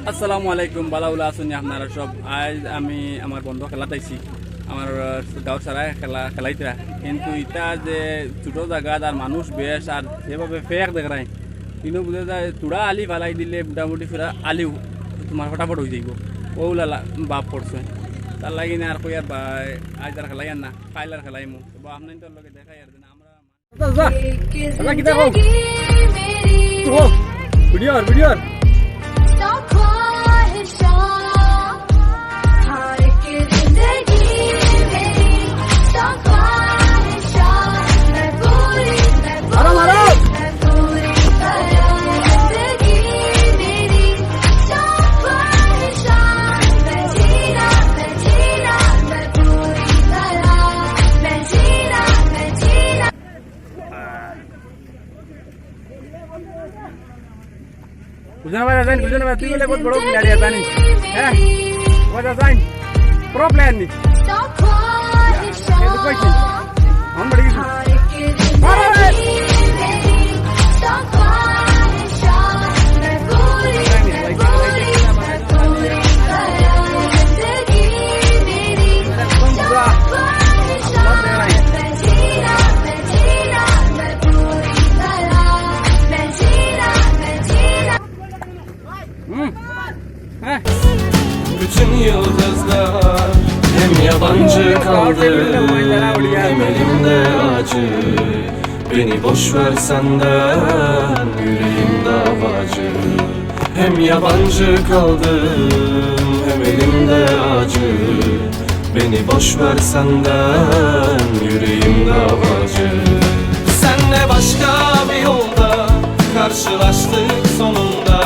আসসালামু আলাইকুম বালাউলা আসুন আপনারা সব। আজ আমি আমার বন্ধু খেলা চাইছি, আমার গাঁর সারা খেলাইতরা, কিন্তু ইটা যে ছোটো জায়গা আর মানুষ বেশ আর যেভাবে ফেক দেখায় কিন্তু বুঝে যায় চূড়া আলি ফালাই দিলে মোটামুটি ফেরা আলিও তোমার ফটাফট হয়ে যাইব ওগুলা বাপ পড়ছে। তার লাগি না আর কই আর আজ আর খেলাই আর না কাইল আর খেলাইমু বা আপনার তোর লগে দেখাই আর না আমরা ভিডিও ভিডিও कुछ ना तू बहुत बड़ो खिलाड़ी आता नहीं है वजह साइन प्रो प्लेयर नहीं ये तो कोई हम बड़ी Bütün yıldızlar hem yabancı kaldı hem elimde acı. Beni boş versen de yüreğim davacı. Hem yabancı kaldım hem elimde acı. Beni boş versen de yüreğim davacı. Senle başka bir yolda karşılaştık sonunda.